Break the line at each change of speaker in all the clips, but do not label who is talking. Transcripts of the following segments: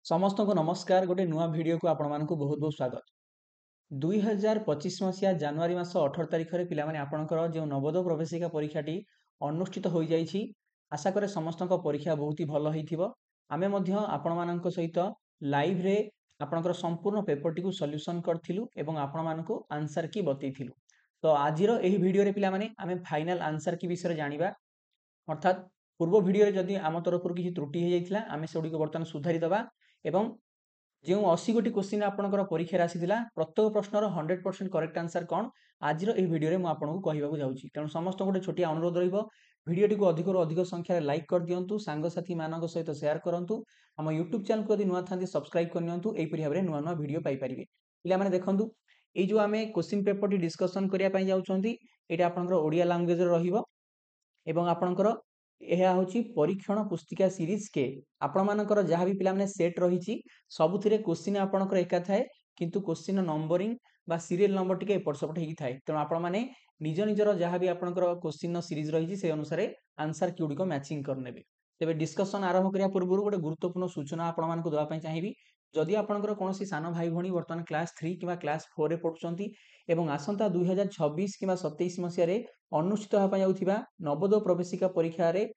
समस्त को नमस्कार गोटे नुआ भिडियो को आपण मानक बहुत बहुत स्वागत 2025 मसीहा जनवरी मास 18 तारिख में पिला माने आपणकर जो नवोदय प्रवेशिका परीक्षाटी अनुष्ठित हो जाइछि। आशा करे समस्त परीक्षा बहुत ही भल होइथिबो। आमे मध्य आपण मानक सहित लाइव रे आपणकर संपूर्ण पेपर टी को सॉल्यूशन करथिलु एवं आपण मानक आंसर की बतैथिलु। तो आजिरो एही भिडियो रे पिला माने आमे फाइनल आंसर की विषय जानिबा। अर्थात पूर्व भिडियो रे जदि आम तरफ किसी त्रुटि हो जाइथिला आमे सेडी को बर्तमान सुधारी दबा एवं जो 80 गोटी क्वेश्चन आपनकर परीक्षा आसीथिला प्रत्येक प्रश्नर 100% करेक्ट आंसर कौन आज एही भिडियो रे मु आपनको कहबाकू जाउछि। तेणु समस्त गोटे छोटिया अनुरोध रहिबो भिडियोटी को अधिक अधिक संख्या लाइक कर दियंतु, सांगसाथी मानक सहित शेयर करंतु, हम यूट्यूब चैनल को यदि नुआ थांती सब्सक्राइब करनियंतु। एही परि भाबरे नुआ नुआ भिडियो पाई परिबे। पिला माने देखंतु एई जो आमे क्वेश्चन पेपर टी डिस्कशन करिया पई जाउछंती एटा आपनकर ओडिया लैंग्वेज रे रहिबो एवं आपनकर यह हूँ परीक्षण पुस्तिका सीरीज के आपण मानकर जहाँ भी पिला सेट रही सबुथिरे क्वेश्चन आपनकर एका थाए किंतु क्वेश्चन नंबरिंग बा सीरियल नंबर टिके एपट सेपट होई थाए। तेणु आपण माने निज निजर जहाँ भी आपनकर क्वेश्चन सीरीज रही से अनुसार आंसर की गुड़िक मैचिंग करनेबे। तेबे डिस्कशन आरंभ करिया पूर्व गोटे गुरुत्वपूर्ण सूचना आपण मानक देवा पई चाहिबी। जदि आपनकर कोनोसी सान भाई भणी वर्तमान क्लास 3 किबा क्लास 4 रे पढुचंती एवं आसंता 2026 किबा 27 मसिया रे अनुष्ठित होबा जाउथिबा नवोदय प्रवेशिका परीक्षा रे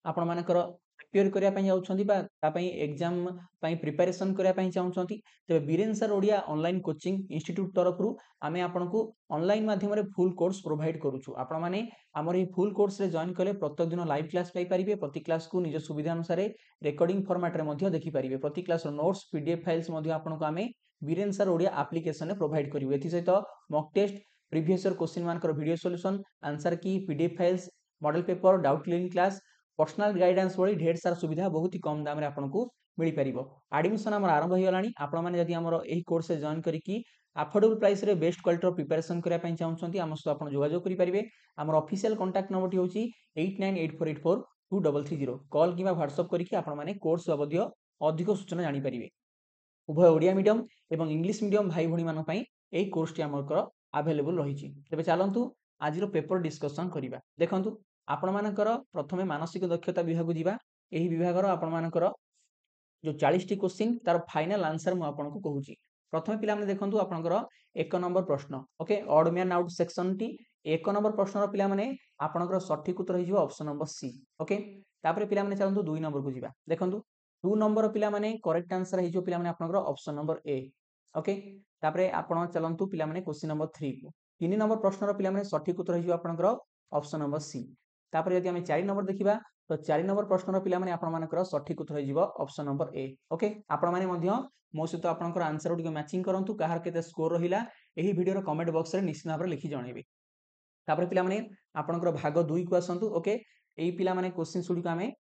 आपण मानकर प्रिपेयर करिया पई जाउछंती बा ता पई एग्जाम पई प्रिपरेशन करिया पई चाहुछंती तबे Biren sir Odia online coaching institute तरफ रु आमे आपनको ऑनलाइन माध्यम रे फुल कोर्स प्रोवाइड करूछु। आपण माने हमर ए फुल कोर्स रे जॉइन कले प्रत्येक दिन लाइव क्लास पाई परिबे। प्रति क्लास को निज सुविधा अनुसार रिकॉर्डिंग फॉर्मेट रे मध्ये देखि परिबे। प्रति क्लास रो नोट्स पीडीएफ फाइल्स मध्ये आपनको आमे बीरेन सर ओडिया एप्लीकेशन रे प्रोवाइड करिवु। एथि सहित mock test previous year question मानकर video solution answer key PDF files model paper doubt clearing class personal guidance वाली ढेर सारा सुविधा बहुत ही कम दाम रे आपनको मिल परिबो। एडमिशन हमर आरंभ हो गलानी। आपण माने जदि हमर एही कोर्स से जॉइन करिकि अफोर्डेबल प्राइस रे बेस्ट क्वालिटी रो प्रिपरेशन करिया पई चाहुछंती हम सहित आपण जोगाजोग करि परिबे। हमर ऑफिशियल कांटेक्ट नंबर टी होची 8984842330 कॉल किबा व्हाट्सएप करिकि आपण माने कोर्स बाबदियो अधिक सूचना जानि परिबे। उभय ओडिया मीडियम एवं इंग्लिश मीडियम भाई भणी मान पई एही कोर्स टी हमर अवेलेबल रहिछि। तबे चलंतु आजिरो पेपर डिस्कशन करिबा। देखंतु आपण मानकर प्रथमे मानसिक दक्षता विभाग को जिबा। एही विभागर आपण मानकर जो 40 टी क्वेश्चन तार फाइनल आंसर मु आपनको कहूची। प्रथमे पिला माने देखंतु आपनकर 1 नंबर प्रश्न okay odd man out section T 1 number प्रश्न रो पिला माने आपनकर सठिक उत्तर हि जिवो ऑप्शन नंबर सी ओके। तापर पिला माने चलंतु 2 नंबर को जिबा। देखंतु 2 नंबर पिला माने करेक्ट आंसर हि जो पिला माने आपनकर ऑप्शन नंबर ए ओके। तापर आपण चलंतु पिला माने क्वेश्चन नंबर 3 को 3 नंबर प्रश्न रो पिला माने सठिक उत्तर हि जिवो आपनकर ऑप्शन नंबर सी। तापर यदि हमें 4 नंबर देखिबा तो 4 नंबर प्रश्न रो पिला माने आपण मानकर सठिक उत्तर हि जिवो ऑप्शन नंबर ए ओके। आपण माने मध्य मो सहित आपनकर आंसर गुडी मैचिंग करंतु काहर केते स्कोर रहिला एही वीडियो रो कमेंट बॉक्स रे निश्चित भाबरे लिखि जणेबे। तापर पिला माने आपनकर भाग 2 को आसंतु ओके। एही पिला माने क्वेश्चन सुडी को हमें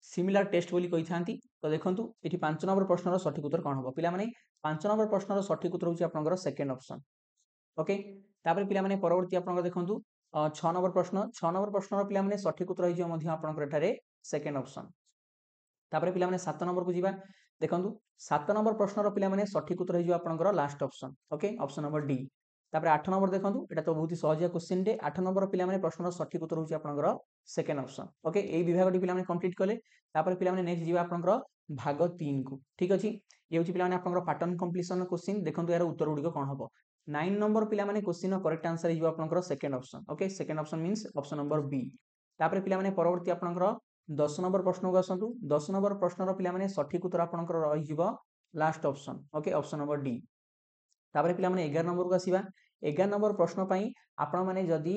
सिमिलर टेस्ट बोली कहि थांती। तो देखंतु एठी 5 नंबर प्रश्न रो सठिक उत्तर कोन हबो। पिला माने 5 नंबर प्रश्न रो सठिक उत्तर होची आपनकर सेकंड ऑप्शन ओके। तापर पिला माने परवर्ती आपनकर देखंतु 6 नंबर प्रश्न 6 नंबर प्रश्न रो पिला माने सठिक उत्तर हि जो मध्य आपनकर एठारे सेकंड ऑप्शन। तापर पिला माने 7 नंबर को जिबा। देखंतु 7 नंबर प्रश्न रो पिला माने सठिक उत्तर हि जो आपनकर last option okay option number D. तापर 8 नंबर देखंतु एटा तो बहुत ही सहजिया क्वेश्चन डे 8 नंबर पिला माने प्रश्न रो सठिक उत्तर होची आपनकर सेकंड ऑप्शन ओके। एई विभागटी पिला माने कंप्लीट कले। तापर पिला माने नेक्स्ट जिबा आपनकर भाग 3 को ठीक अछि। ये होची पिला माने आपनकर पैटर्न कंप्लीशन क्वेश्चन। देखंतु यार उत्तर गुडी को कोन हबो। 9 नंबर पिला माने क्वेश्चन करेक्ट आंसर हि जो आपनकर second option okay. Second option means option number B. तापर पिला माने परवर्ती आपनकर 10 नंबर प्रश्न को आसंतु 10 नंबर प्रश्न रो पिला माने सठिक उत्तर आपनकर रहि जिवो last option okay option number D. तापर पिला माने 11 नंबर को आसीबा। 11 नंबर प्रश्न पई आपण माने जदी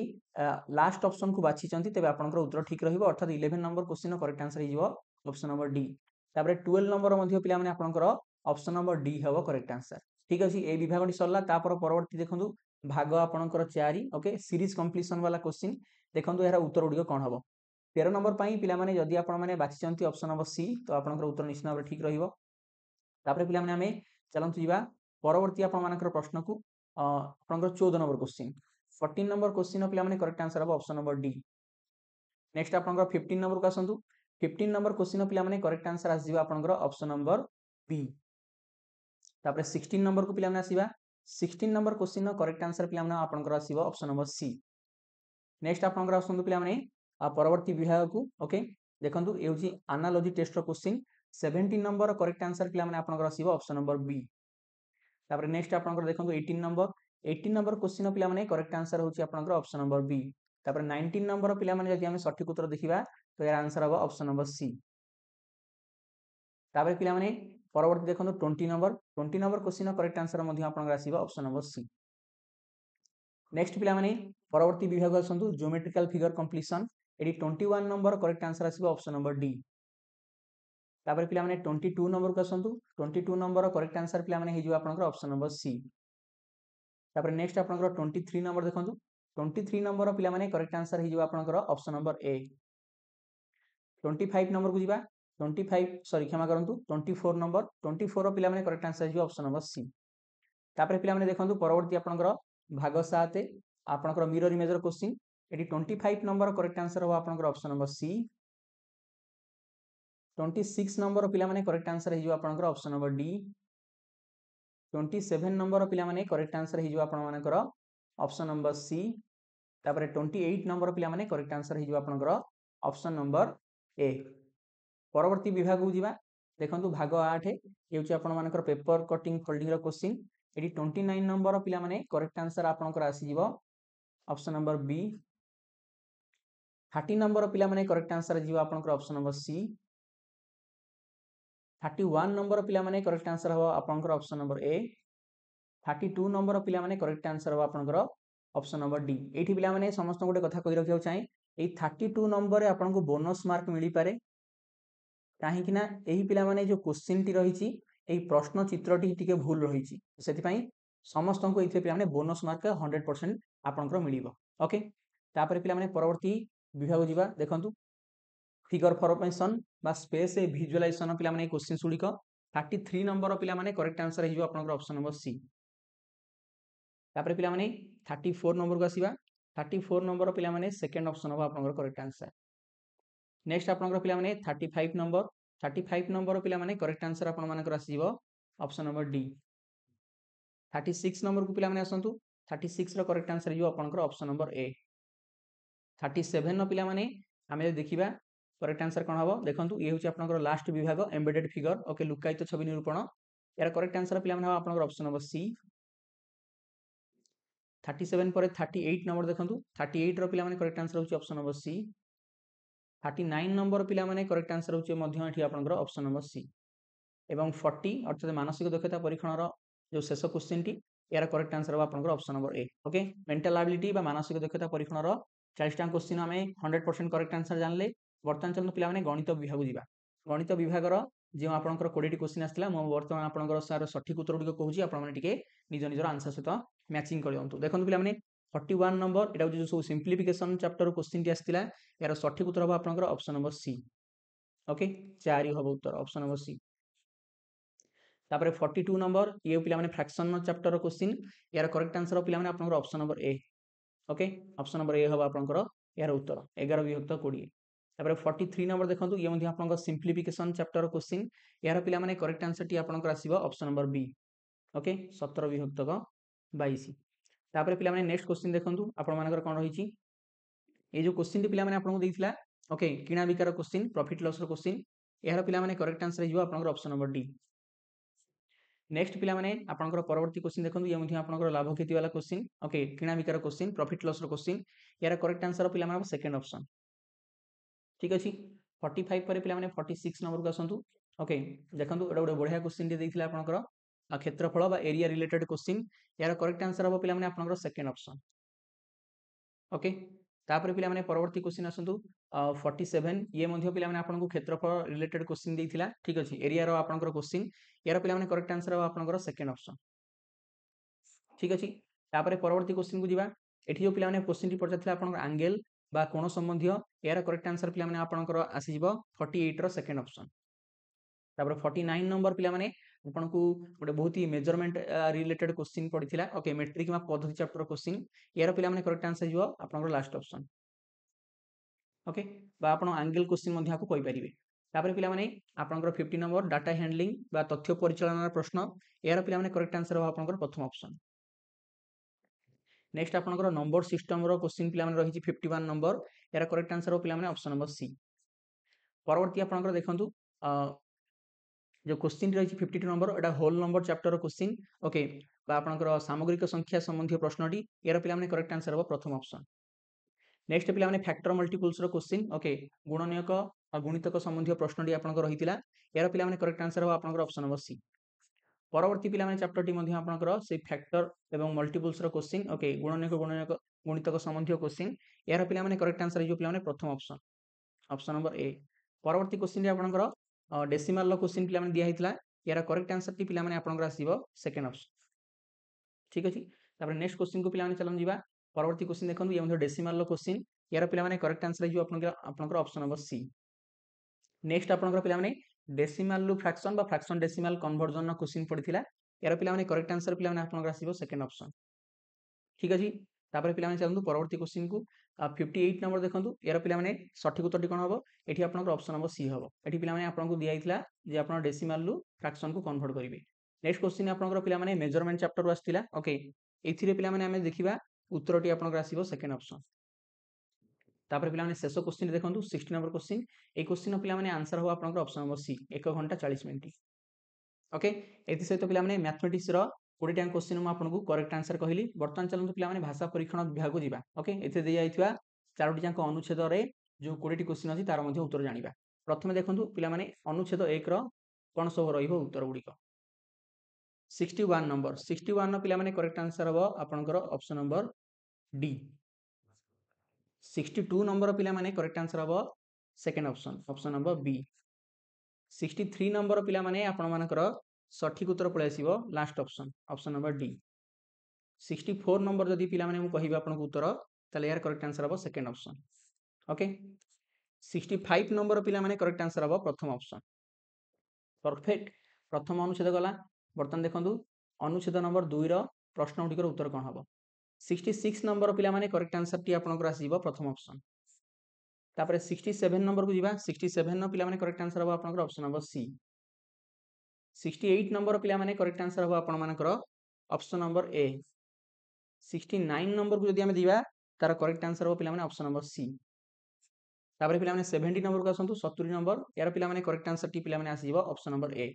लास्ट ऑप्शन को बाछि चंती तबे आपनकर उत्तर ठीक रहिबो अर्थात 11 नंबर क्वेश्चन करेक्ट आंसर हि जिवो ऑप्शन नंबर डी। तापर 12 नंबर मध्ये पिला माने आपनकर ऑप्शन नंबर डी हबो करेक्ट आंसर ठीक अछि। ए विभागटी सरला। तापर परवर्ती देखंतु भाग आपनकर 4 ओके सीरीज कंप्लीशन वाला क्वेश्चन। देखंतु एरा उत्तर गुडी कोन हबो। 13 नंबर पई पिला माने जदी आपण माने बाछि चंती ऑप्शन नंबर सी तो आपनकर उत्तर निश्चित भाबरे ठीक रहिबो। तापर पिला माने हमें चलंतु जिबा परवर्ती आपण मानकर प्रश्न को आपनकर 14 नंबर क्वेश्चन 14 नंबर क्वेश्चन पिला माने करेक्ट आंसर हबो ऑप्शन नंबर डी। नेक्स्ट आपनकर 15 नंबर को आसंतु 15 नंबर क्वेश्चन पिला माने करेक्ट आंसर आसी जिवो आपनकर ऑप्शन नंबर बी। तापर 16 नंबर को पिला माने आसीबा 16 नंबर क्वेश्चन करेक्ट आंसर पिला माने आपनकर आसीबो ऑप्शन नंबर सी। नेक्स्ट आपनकर आसंतु पिला माने परवर्ती विभाग को ओके। देखंतु ए होची एनालॉजी टेस्ट रो क्वेश्चन 17 नंबर करेक्ट आंसर पिला माने आपनकर आसीबो ऑप्शन नंबर बी। तापर नेक्स्ट आपनकर देखंतु 18 नंबर क्वेश्चन पिला माने करेक्ट आंसर होची आपनकर ऑप्शन नंबर बी। तापर 19 नंबर पिला माने जदि हम सठिक उत्तर देखिबा तो यार आंसर हबो ऑप्शन नंबर सी। तापर पिला माने परवर्ती देखंतु 20 नंबर क्वेश्चन करेक्ट आंसर मध्ये आपनकर आसीबो ऑप्शन नंबर सी। नेक्स्ट पिला माने परवर्ती विभाग आसंतु ज्योमेट्रिकल फिगर कंप्लीशन एडी 21 नंबर करेक्ट आंसर आसीबो ऑप्शन नंबर डी। तापर पिला माने 22 नंबर को आसंतु 22 नंबर करेक्ट आंसर पिला माने हिजो आपनकर ऑप्शन नंबर सी। तापर नेक्स्ट आपनकर 23 नंबर देखंतु 23 नंबर पिला माने करेक्ट आंसर हिजो आपनकर ऑप्शन नंबर ए। 25 नंबर को जिबा 25 सॉरी क्षमा करंतु 24 नंबर पिला माने करेक्ट आंसर हिजो ऑप्शन नंबर सी। तापर पिला माने देखंतु परवर्ती आपनकर भाग 7 आपनकर मिरर इमेजर क्वेश्चन एडी 25 नंबर करेक्ट आंसर हो आपनकर ऑप्शन नंबर सी। 26 नंबर पिला माने करेक्ट आंसर हिजो आपनकर ऑप्शन नंबर डी। 27 नंबर पिला माने करेक्ट आंसर हिजो आपन मानकर ऑप्शन नंबर सी। तापर 28 नंबर पिला माने करेक्ट आंसर हिजो आपनकर ऑप्शन नंबर ए। परवर्ती विभाग को जिबा देखंतु भाग 8 हेउची आपन मानकर पेपर कटिंग फोल्डिंग रो क्वेश्चन एडी 29 नंबर पिला माने करेक्ट आंसर आपनकर आसी जिवो ऑप्शन नंबर बी। 30 नंबर पिला माने करेक्ट आंसर जिवो आपनकर ऑप्शन नंबर सी। 31 नंबर पिला माने करेक्ट आंसर हो आपनकर ऑप्शन नंबर ए। 32 नंबर पिला माने करेक्ट आंसर हो आपनकर ऑप्शन नंबर डी। एठी पिला माने समस्त गोटे कथा कहि रखियो चाहि एई 32 नंबर रे आपनको बोनस मार्क मिली पारे काहे कि ना एही पिला माने जो क्वेश्चन टी रहिछि एई प्रश्न चित्रटी टिके भूल रहिछि सेति पई समस्त को एथे पिला माने बोनस मार्क 100% आपनकर मिलिबो। ओके तापर पिला माने परवर्ती विभाग जिबा देखंतु फिगर फॉर्मेशन बा स्पेस विजुअलाइजेशन पिला माने क्वेश्चन सुडिक 33 नंबर पिला माने करेक्ट आंसर हिजो आपनकर ऑप्शन नंबर सी। तापर पिला माने 34 नंबर को आसीबा 34 नंबर पिला माने सेकंड ऑप्शन हो आपनकर करेक्ट आंसर। नेक्स्ट आपनकर पिला माने 35 नंबर पिला माने करेक्ट आंसर आपन मानकर आसीबो ऑप्शन नंबर डी। 36 नंबर को पिला माने आसंतु 36 रो करेक्ट आंसर हिजो आपनकर ऑप्शन नंबर ए। 37 नो पिला माने आमे देखिबा करेक्ट आंसर कोन हबो देखंतु ये होची आपनकर लास्ट विभाग एम्बेडेड फिगर ओके लुकायित छवि निरूपण यार करेक्ट आंसर पिला माने आपनकर ऑप्शन नंबर सी। 37 पर 38 नंबर देखंतु 38 रो पिला माने करेक्ट आंसर होची ऑप्शन नंबर सी। 39 नंबर पिला माने करेक्ट आंसर होची मध्य एठी आपनकर ऑप्शन नंबर सी। एवं 40 अर्थात मानसिक दक्षता परीक्षण रो जो शेष क्वेश्चन टी यार करेक्ट आंसर हो आपनकर option number A. Okay mental ability बा मानसिक दक्षता परीक्षण रो 40 टा क्वेश्चन हमें 100% करेक्ट आंसर जानले वर्तमान चलन पिला माने गणित विभाग जिबा गणित विभाग रो जे आपनकर 20 टी क्वेश्चन आस्थिला मो वर्तमान आपनकर सार सठिक उत्तर गुडी कहूची आपन माने टिके निज निजर आंसर सहित मैचिंग करयंतु देखंतु पिला माने 41 नंबर एटा जो सब सिंप्लिफिकेशन चैप्टर क्वेश्चन टी आस्थिला यार सठिक उत्तर हो आपनकर ऑप्शन नंबर सी। ओके 4 हबो उत्तर ऑप्शन नंबर सी। तापर 42 नंबर ये पिला माने फ्रैक्शन चैप्टर क्वेश्चन यार करेक्ट आंसर पिला माने आपनकर option number A. Okay option number A हबो आपनकर यार उत्तर 11 विभक्त 20। तापर 43 नंबर देखंतु ये मध्ये आपनकर सिंप्लिफिकेशन चैप्टर क्वेश्चन यार पिला माने करेक्ट आंसर टी आपनकर आसीबो ऑप्शन नंबर बी। ओके 17 विभक्त 22। तापर पिला माने नेक्स्ट क्वेश्चन देखंतु आपन मानकर कोन रहिछि ए जो क्वेश्चन टी पिला माने आपनको देइथिला ओके किणा विकार क्वेश्चन प्रॉफिट लॉस रो क्वेश्चन यार पिला माने करेक्ट आंसर हिजो आपनकर ऑप्शन नंबर डी। नेक्स्ट पिला माने आपनकर परवर्ती क्वेश्चन देखंतु ये मध्ये आपनकर लाभ क्षति वाला क्वेश्चन ओके किणा विकार क्वेश्चन प्रॉफिट लॉस रो क्वेश्चन यार करेक्ट आंसर पिला माने सेकंड ऑप्शन ठीक अछि। 45 पर पिला माने 46 नंबर को आसंतु ओके देखंतु एटा गोटे बढ़िया क्वेश्चन दी देइथिला आपनकर क्षेत्रफल बा एरिया रिलेटेड क्वेश्चन यार करेक्ट आंसर हो पिला माने आपनकर सेकंड ऑप्शन। ओके तापर पिला माने परवर्ती क्वेश्चन आसंतु 47 ये मध्ये पिला माने आपनको क्षेत्रफल रिलेटेड क्वेश्चन देइथिला ठीक अछि एरिया रो आपनकर क्वेश्चन यार पिला माने करेक्ट आंसर हो आपनकर सेकंड ऑप्शन ठीक अछि। तापर परवर्ती क्वेश्चन को जिबा एठी जो पिला माने क्वेश्चन टी पडथिला आपनकर एंगल बा कोण संबंधी यार करेक्ट आंसर पिला माने आपनकर आसी जिवो 48 रो सेकंड ऑप्शन। तापर 49 नंबर पिला माने आपनको गोटे बहुत ही मेजरमेंट रिलेटेड क्वेश्चन पडथिला ओके मेट्रिक मा पद्धति चैप्टर क्वेश्चन यार पिला माने करेक्ट आंसर जिवो आपनकर लास्ट ऑप्शन ओके बा आपण एंगल क्वेश्चन मध्ये आपको कहि परिबे। तापर पिला माने आपनकर 50 नंबर डाटा हैंडलिंग बा तथ्य परिचालन प्रश्न यार पिला माने करेक्ट आंसर हो आपनकर प्रथम ऑप्शन। नेक्स्ट आपनकर नंबर सिस्टम रो क्वेश्चन पिला माने रहिछि 51 नंबर यार करेक्ट आंसर हो पिला माने ऑप्शन नंबर सी। परवर्ती आपनकर देखंतु जो क्वेश्चन रही 52 नंबर एटा whole number chapter question okay आपनकर सामग्रिक संख्या संबंधी प्रश्नटी यार पिला माने करेक्ट आंसर हो प्रथम ऑप्शन। नेक्स्ट पिला माने फैक्टर मल्टीपल्स रो क्वेश्चन ओके गुणनीयक और गुणितक संबंधी प्रश्नटी आपनकर रहितिला यार पिला माने करेक्ट आंसर हो आपनकर ऑप्शन नंबर सी। परवर्ती पिला माने चैप्टर टी मध्ये आपनकर से फैक्टर एवं मल्टीपल्स रो क्वेश्चन ओके गुणनीयक गुणितक संबंधी क्वेश्चन यार पिला माने करेक्ट आंसर जो पिला माने प्रथम ऑप्शन ऑप्शन नंबर ए। परवर्ती क्वेश्चन रे आपनकर डेसिमल रो क्वेश्चन पिला माने दिया हितला यार करेक्ट आंसर टी पिला माने आपनकर आसीबो सेकंड ऑप्शन। ठीक अछि तापर नेक्स्ट क्वेश्चन को पिला माने चलन जीवा परवर्ती क्वेश्चन देखंतु ये मध्ये डेसिमल रो क्वेश्चन यार पिला माने करेक्ट आंसर जो आपनकर ऑप्शन नंबर सी। नेक्स्ट आपनकर पिला माने डेसिमल रु फ्रैक्शन बा फ्रैक्शन डेसिमल कन्वर्जन रो क्वेश्चन पडिथिला यार पिला माने करेक्ट आंसर पिला माने आपनकर आसीबो सेकंड ऑप्शन। ठीक अछि तापर पिला माने चलंतु परवर्ती क्वेश्चन को 58 नंबर देखंतु यार पिला माने सठिक उत्तरटी कोन हबो एठी आपनकर ऑप्शन नंबर सी हबो एठी पिला माने आपनको दिया हितला जे आपन डेसिमल रु फ्रैक्शन को कन्वर्ट करिवे। नेक्स्ट क्वेश्चन आपनकर पिला माने मेजरमेंट चैप्टर रु आस्तिला ओके एथिरे पिला माने हमें देखिबा उत्तरटी आपनकर आसीबो सेकंड ऑप्शन। तापर पिला माने शेष क्वेश्चन देखंतु 60 नंबर क्वेश्चन ए क्वेश्चन पिला माने आंसर हो आपनकर ऑप्शन नंबर सी 1 घंटा 40 मिनिट ओके एथि सहित पिला माने मैथमेटिक्स रो 20 टाइम क्वेश्चन म आपनको करेक्ट आंसर कहली। वर्तमान चलंतु पिला माने भाषा परीक्षण विभाग को जिबा ओके एथे दे जाइथिबा चारोटी जांक अनुच्छेद रे जो 20 टी क्वेश्चन अछि तार मध्ये उत्तर जानिबा। प्रथमे देखंतु पिला माने अनुच्छेद 1 रो कोन सब रहिबो उत्तर गुडी 61 नंबर 61 नो पिला माने करेक्ट आंसर हो आपनकर ऑप्शन नंबर डी। 62 नंबर पिला माने करेक्ट आंसर हो second option option number B. 63 number पिला माने आपण मानकर सठिक उत्तर पळे आसीबो last option option number D. 64 number जदि पिला माने मु कहिबा आपनको उत्तर तले यार करेक्ट आंसर हो सेकंड ऑप्शन ओके। 65 नंबर पिला माने करेक्ट आंसर हो प्रथम ऑप्शन परफेक्ट। प्रथम अनुच्छेद गला बर्तन देखंतु अनुच्छेद नंबर 2 रो प्रश्न गुडी उत्तर कोन हबो 66 नंबर पिला माने करेक्ट आंसर टी आपनकर आसीबो प्रथम ऑप्शन। तापर 67 नंबर को जिबा 67 नो पिला माने करेक्ट आंसर हो आपनकर ऑप्शन नंबर सी। 68 नंबर पिला माने करेक्ट आंसर हो आपण मानकर ऑप्शन नंबर ए। 69 नंबर को जदि हम दिबा तार करेक्ट आंसर हो पिला माने ऑप्शन नंबर सी। तापर पिला माने 70 नंबर को आसंतु 70 नंबर यार पिला माने करेक्ट आंसर टी पिला माने आसीबो ऑप्शन नंबर ए।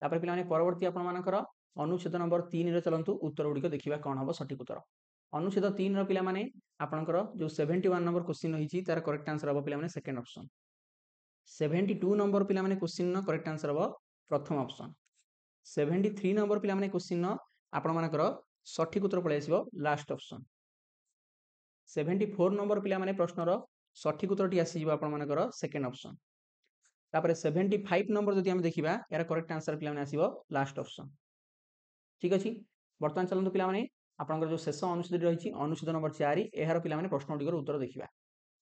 तापर पिला माने परवर्ती आपण मानकर अनुच्छेद नंबर 3 रे चलंतु उत्तर गुडी देखिबा कोन हबो सठिक उत्तर। अनुच्छेद 3 रो पिला माने आपनकर जो 71 नंबर क्वेश्चन रहिछि तार करेक्ट आंसर हबो पिला माने सेकंड ऑप्शन। 72 नंबर पिला माने क्वेश्चन नो करेक्ट आंसर हबो प्रथम ऑप्शन। 73 नंबर पिला माने क्वेश्चन नो आपण मानकर सठिक उत्तर पळे आसीबो लास्ट ऑप्शन। 74 नंबर पिला माने प्रश्न रो सठिक उत्तरटी आसीबो आपण मानकर सेकंड ऑप्शन। तापर 75 नंबर जदि हम देखिबा यार करेक्ट आंसर पिला माने आसीबो लास्ट ऑप्शन। ठीक अछि वर्तमान चलंतु पिला माने आपनकर जो शेष अनुच्छेद रहिछि अनुच्छेद नंबर 4 एहार पिला माने प्रश्न गुडी उत्तर देखिबा।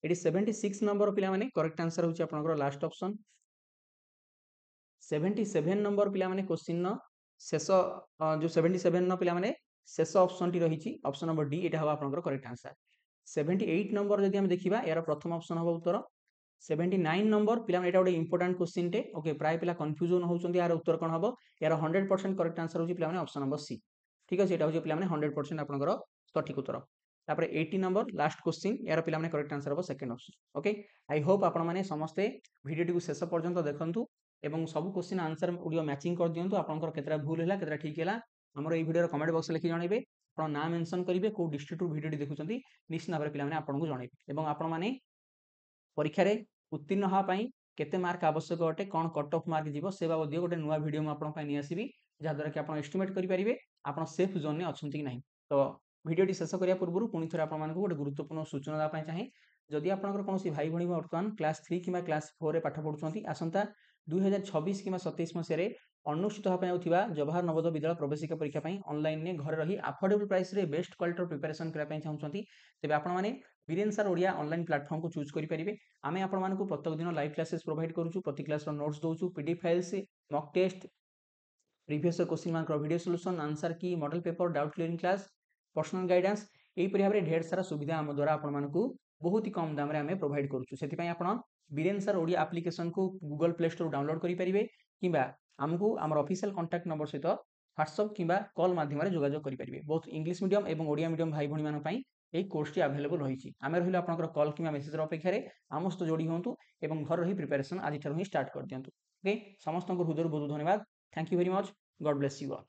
एटी 76 नंबर पिला माने करेक्ट आंसर होछि आपनकर लास्ट ऑप्शन। 77 नंबर पिला माने क्वेश्चन न शेष जो 77 न पिला माने शेष ऑप्शन टी रहिछि ऑप्शन नंबर डी एटा हबा आपनकर करेक्ट आंसर। 78 नंबर जदि हम देखिबा यार प्रथम ऑप्शन हबा उत्तर। 79 नंबर पिला माने एटा गोटे इंपोर्टेंट क्वेश्चन टे ओके प्राय पिला कंफ्यूजन होउचंदी यार उत्तर कोन हबो यार 100% करेक्ट आंसर होछि पिला माने ऑप्शन नंबर सी। ठीक अछि एटा होछि पिला माने 100% आपनकर सठिक उत्तर। तापर 80 नंबर लास्ट क्वेश्चन यार पिला माने करेक्ट आंसर हबो second option okay. I hope आपण माने समस्ते वीडियो टी को शेष पर्यंत देखंतु एवं सब क्वेश्चन आंसर वीडियो मैचिंग कर दियंतु आपनकर केतरा भूल हैला केतरा ठीक हैला हमर ए वीडियो रो कमेंट बॉक्स लिखि जणाइबे आपण नाम मेंशन करिवे को डिस्ट्रिक्ट वीडियो टी देखुचंती निश्चित भाबरे पिला माने आपनको जणाइबे एवं आपण माने परीक्षा रे उत्तीर्ण हा पई केते मार्क आवश्यक अटे कोन कट ऑफ मार्क जीवो से बाबदियो गोटे नुवा वीडियो म आपण पई नि आसीबी जा द्वारा कि आपण एस्टिमेट करि परिबे आपण सेफ जोन ने अछंती कि नाही। तो वीडियो टी शेष करिया पूर्वरु पुनि थोर आपण मानको गोटे गुरुत्वपूर्ण सूचना दा पई चाहे जदि आपनकर कोनोसी भाई भणी वर्तमान क्लास 3 किबा क्लास 4 रे पाठ पढुचंती आसंता 2026 किबा 27 मसिया रे अनुष्ठित हा पई होथिबा जवाहर नवोदय विद्यालय प्रवेशिका परीक्षा पई ऑनलाइन ने घर रही अफोर्डेबल प्राइस रे बेस्ट क्वालिटी प्रिपरेशन करा पई चाहउचंती तेबे आपण माने Viren sir Odia online platform को चूज करि परिबे। आमे आपण मानको प्रत्येक दिन लाइव क्लासेस प्रोवाइड करूछु प्रति क्लास रो नोट्स दोछु PDF files mock test previous question mark video solution answer key model paper doubt clearing class personal guidance एई परि भाबरे ढेर सारा सुविधा हम द्वारा आपण मानको बहुत ही कम दाम रे आमे प्रोवाइड करूछु। सेति पई आपण वीरेन सर ओडिया एप्लीकेशन को गूगल प्ले स्टोर डाउनलोड करि परिबे किबा हमकु हमर ऑफिशियल कांटेक्ट नंबर सहित व्हाट्सएप किबा कॉल माध्यम रे जोगाजोग करि परिबे। बोथ इंग्लिश मीडियम एवं ओडिया मीडियम भाई भणी मान पई एई कोर्स टी अवेलेबल रहिछि। आमे रहिलो आपनकर कॉल किबा मेसेज रो अपेक्षा रे आमस्त जोडी होंतु एवं घर रही प्रिपरेशन आज थारु ही स्टार्ट कर दियंतु। ओके समस्त हृदय बहुत धन्यवाद thank you very much God bless you all.